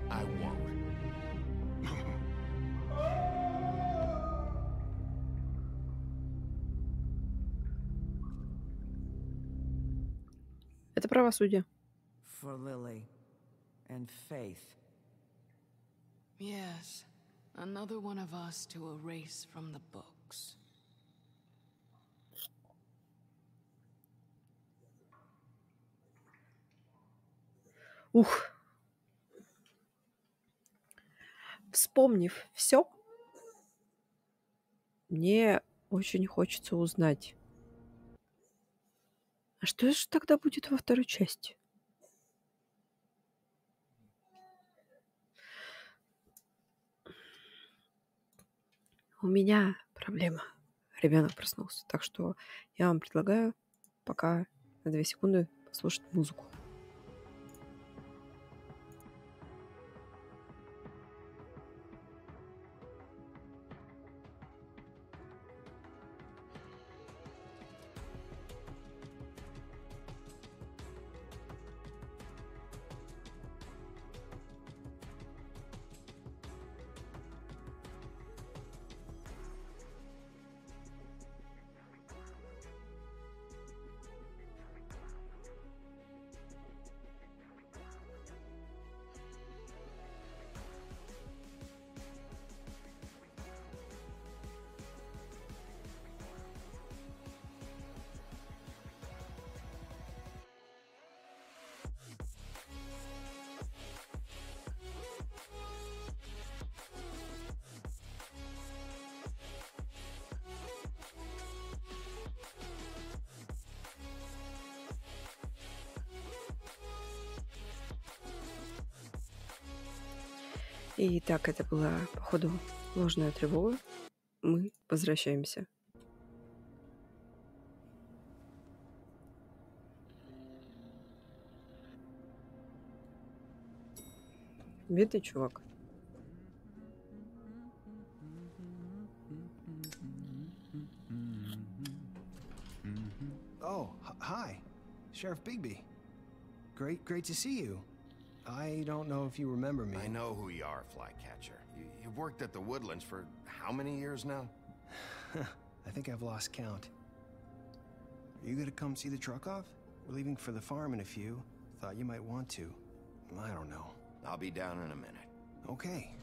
I won't. Это правосудие. For Lily and Faith. Yes, another one of us to erase from the books. Ух. Вспомнив все, мне очень хочется узнать, а что же тогда будет во второй части? У меня проблема. Ребенок проснулся. Так что я вам предлагаю пока на 2 секунды послушать музыку. И так, это была, походу, ложная тревога. Мы возвращаемся. Бедный чувак. Oh, hi. Sheriff Bigby. Great to see you. I don't know if you remember me. I know who you are, Flycatcher. You've worked at the Woodlands for how many years now? I think I've lost count. Are you gonna come see the truck off? We're leaving for the farm in a few. Thought you might want to. I don't know. I'll be down in a minute. Okay,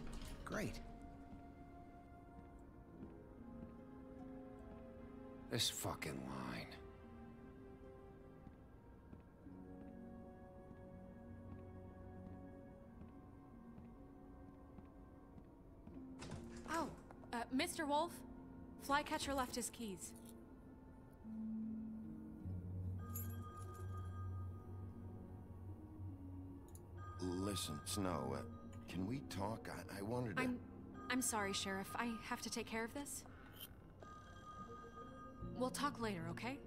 great. This fucking line. Oh, Mr. Wolf, Flycatcher left his keys. Listen, Snow, can we talk? I wanted to... I'm sorry, Sheriff. I have to take care of this. We'll talk later, okay?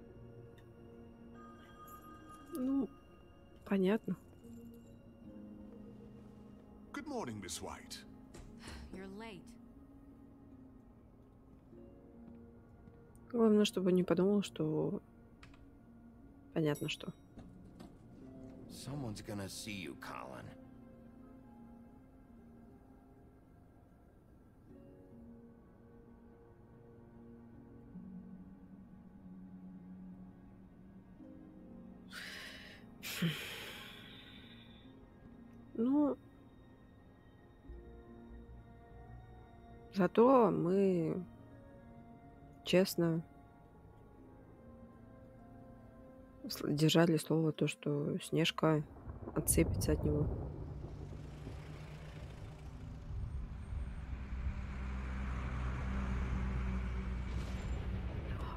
Ну, понятно. Good morning, Miss White. you're late. Главное, чтобы не подумал, что понятно что. Someone's gonna see you, Colin. Ну, зато мы честно держали слово, то, что Снежка отцепится от него.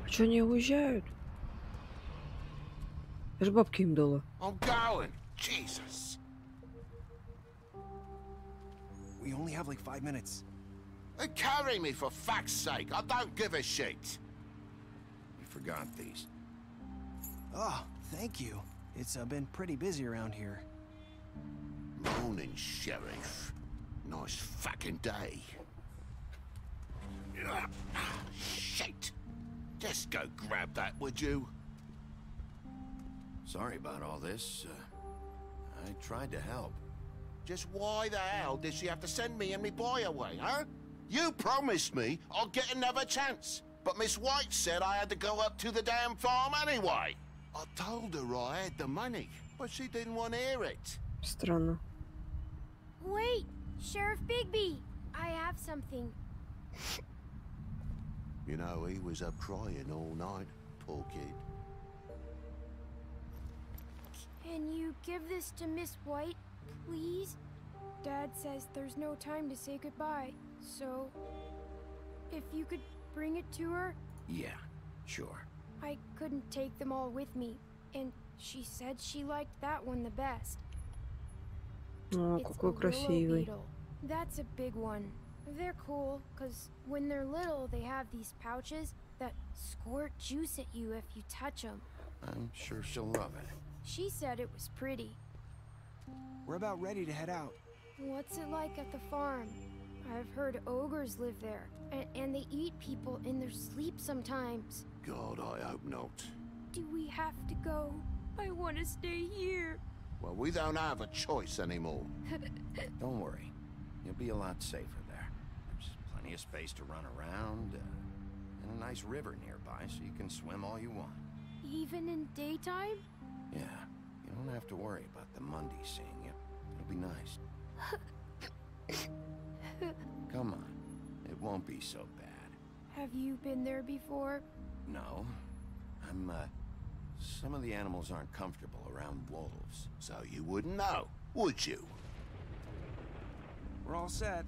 А чё они уезжают? Я ж бабки им дала. I'm going. Jesus. We only have like 5 minutes. Carry me for fuck's sake. I don't give a shit. You forgot these. Oh, thank you. It's been pretty busy around here. Morning, Sheriff. Nice fucking day. Shit. Just go grab that, would you? Sorry about all this. I tried to help. Just why the hell did she have to send me and me boy away, huh? You promised me I'd get another chance, but Miss White said I had to go up to the damn farm anyway. I told her I had the money, but she didn't want to hear it. Странно. Wait, Sheriff Bigby, I have something. You know, he was up crying all night, poor kid. Can you give this to Miss White, please? Dad says there's no time to say goodbye, so if you could bring it to her? Yeah, sure. I couldn't take them all with me, and she said she liked that one the best. О, It's какой a willow красивый. beetle. That's a big one. They're cool, because when they're little, they have these pouches that squirt juice at you if you touch them. I'm sure she'll love it. She said it was pretty. We're about ready to head out. What's it like at the farm? I've heard ogres live there, and they eat people in their sleep sometimes. God, I hope not. Do we have to go? I want to stay here. Well, we don't have a choice anymore. Don't worry. You'll be a lot safer there. There's plenty of space to run around, and a nice river nearby so you can swim all you want. Even in daytime? Yeah, you don't have to worry about the Mundy seeing you. It'll be nice. Come on. It won't be so bad. Have you been there before? No. Some of the animals aren't comfortable around wolves. So you wouldn't know, would you? We're all set.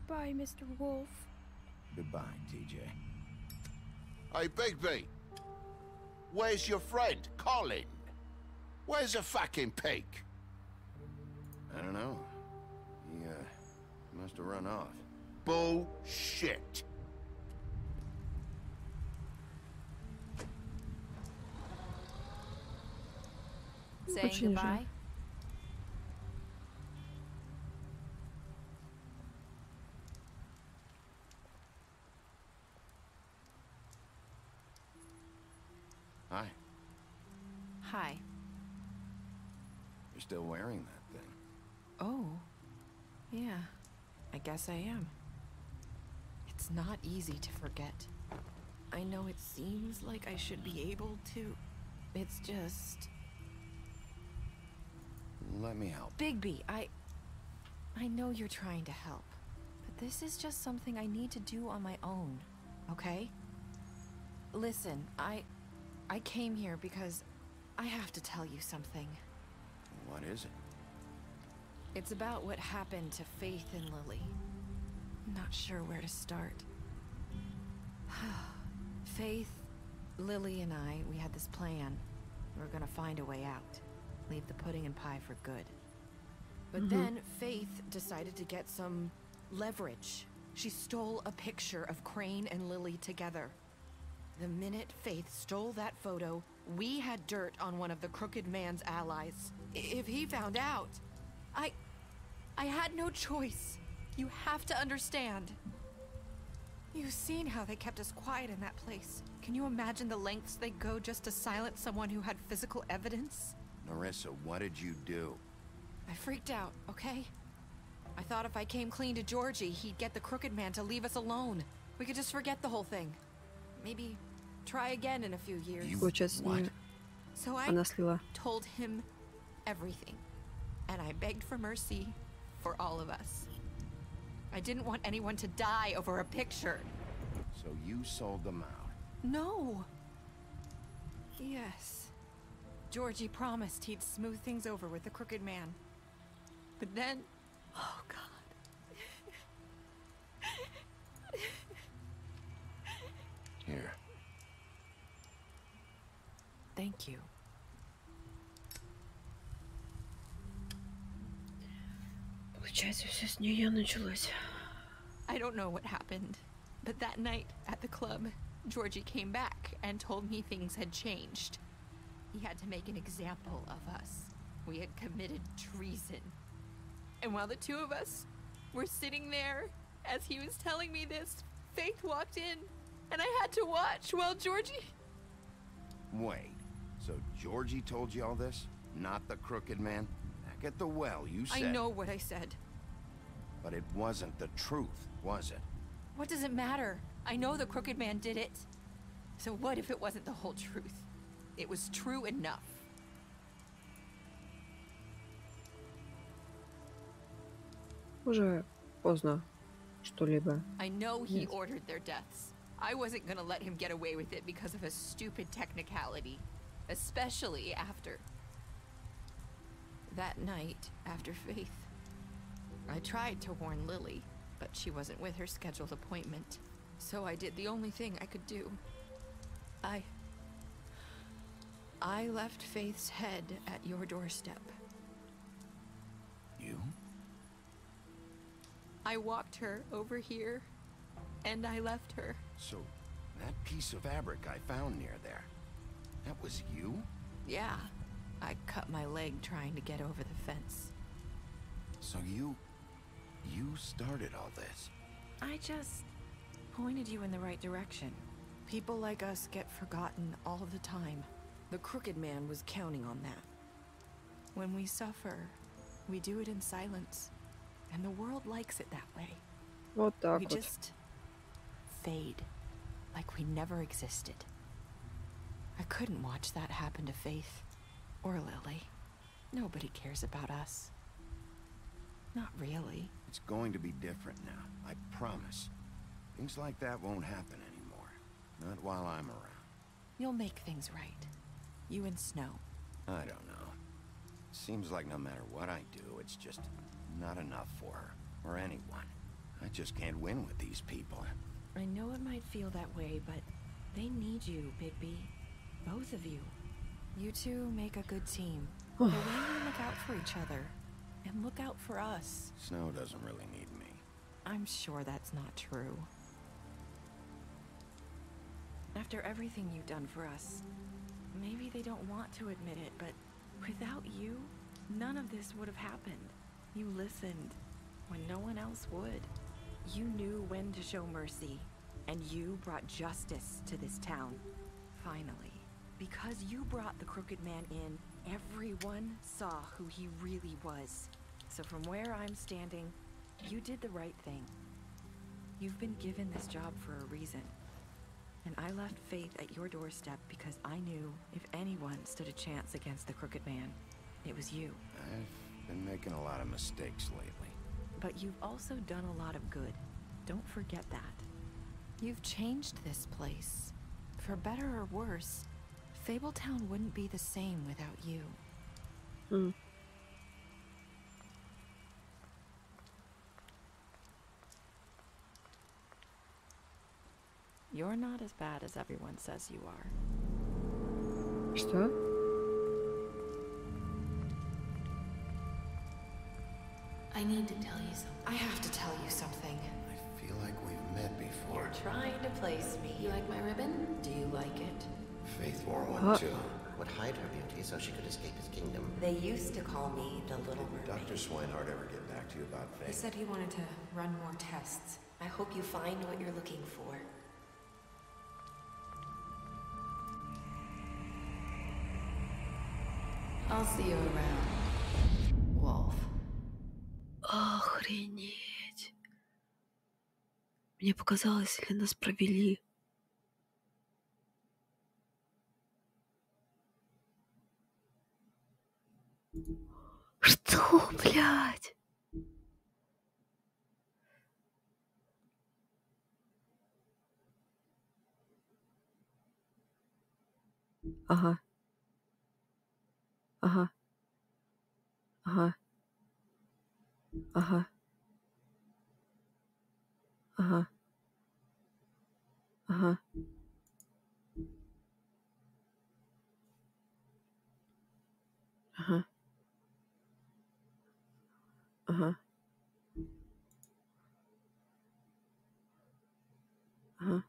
Bye, Mr. Wolf. Goodbye, TJ. Hey, Bigby. Where's your friend, Colin? Where's the fucking pig? I don't know. He must have run off. Bullshit. Saying goodbye? Hi. Hi. You're still wearing that thing. Oh. Yeah. I guess I am. It's not easy to forget. I know it seems like I should be able to. It's just... Let me help. Bigby, I know you're trying to help, but this is just something I need to do on my own, okay? Listen, I came here because I have to tell you something. What is it? It's about what happened to Faith and Lily. I'm not sure where to start. Faith, Lily, and I, we had this plan. We were gonna find a way out. Leave the pudding and pie for good. But then Faith decided to get some leverage. She stole a picture of Crane and Lily together. The minute Faith stole that photo, we had dirt on one of the Crooked Man's allies. If he found out, I had no choice. You have to understand. You've seen how they kept us quiet in that place. Can you imagine the lengths they go just to silence someone who had physical evidence? Narissa, what did you do? I freaked out, okay? I thought if I came clean to Georgie, he'd get the Crooked Man to leave us alone. We could just forget the whole thing. Maybe try again in a few years. So I told him everything. And I begged for mercy for all of us. I didn't want anyone to die over a picture. So you sold them out? No. Yes. Georgie promised he'd smooth things over with the Crooked Man. But then... Oh, God. Here. Thank you. Получается, все с нее началось. I don't know what happened, but that night at the club, Georgie came back and told me things had changed. He had to make an example of us. We had committed treason. And while the two of us were sitting there, as he was telling me this, Faith walked in, and I had to watch while Georgie... Wait, so Georgie told you all this? Not the Crooked Man? Back at the well, you said... I know what I said. But it wasn't the truth, was it? What does it matter? I know the Crooked Man did it. So what if it wasn't the whole truth? It was true enough. Уже поздно что-либо. I know he ordered their deaths. I wasn't gonna let him get away with it because of a stupid technicality. Especially after... that night, after Faith. I tried to warn Lily, but she wasn't with her scheduled appointment. So I did the only thing I could do. I left Faith's head at your doorstep. You? I walked her over here, and I left her. So, that piece of fabric I found near there, that was you? Yeah. I cut my leg trying to get over the fence. So you started all this? I just pointed you in the right direction. People like us get forgotten all the time. The Crooked Man was counting on that. When we suffer, we do it in silence. And the world likes it that way. Вот так we вот. Just fade. Like we never existed. I couldn't watch that happen to Faith. Or Lily. Nobody cares about us. Not really. It's going to be different now, I promise. Things like that won't happen anymore. Not while I'm around. You'll make things right. You and Snow. I don't know. Seems like no matter what I do, it's just not enough for her. Or anyone. I just can't win with these people. I know it might feel that way, but they need you, Bigby. Both of you. You two make a good team. The way you look out for each other. And look out for us. Snow doesn't really need me. I'm sure that's not true. After everything you've done for us, maybe they don't want to admit it, but without you, none of this would have happened. You listened when no one else would. You knew when to show mercy, and you brought justice to this town. Finally. Because you brought the Crooked Man in, everyone saw who he really was. So from where I'm standing, you did the right thing. You've been given this job for a reason. And I left Faith at your doorstep because I knew if anyone stood a chance against the Crooked Man, it was you. I've been making a lot of mistakes lately. But you've also done a lot of good. Don't forget that. You've changed this place. For better or worse, Fabletown wouldn't be the same without you. You're not as bad as everyone says you are. Что? I need to tell you something. I have to tell you something. I feel like we've met before. You're trying to place me. You like my ribbon? Do you like it? Faith wore one too. would hide her beauty so she could escape his kingdom. They used to call me the Little Did Mermaid. Dr. Swinehart ever get back to you about He Faye? said he wanted to run more tests. I hope you find what you're looking for. I'll see you around, Wolf. Охренеть. Мне показалось, или нас провели. Что, блядь? Ага. Ага. Ага. Ага. Ага. Ага. Ага. Ага. Ага.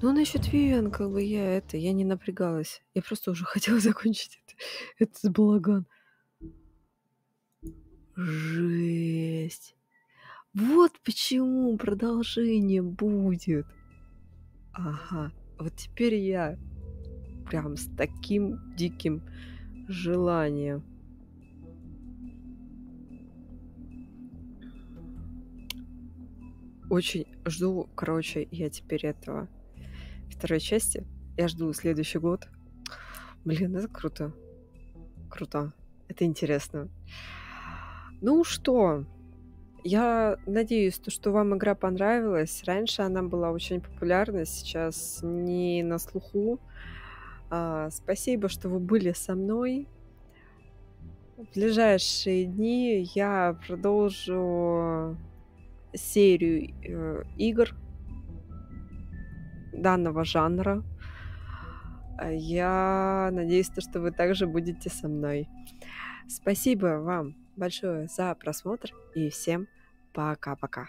Ну, насчет Вивиан, как бы я не напрягалась. Я просто уже хотела закончить этот балаган. Жесть. Вот почему продолжение будет. Ага. Вот теперь я прям с таким диким желанием. Очень жду, короче, я теперь этого второй части. Я жду следующий год. Блин, это круто. Круто. Это интересно. Ну что, я надеюсь, что вам игра понравилась. Раньше она была очень популярна, сейчас не на слуху. Спасибо, что вы были со мной. В ближайшие дни я продолжу серию игр данного жанра. Я надеюсь, что вы также будете со мной. Спасибо вам большое за просмотр и всем пока-пока.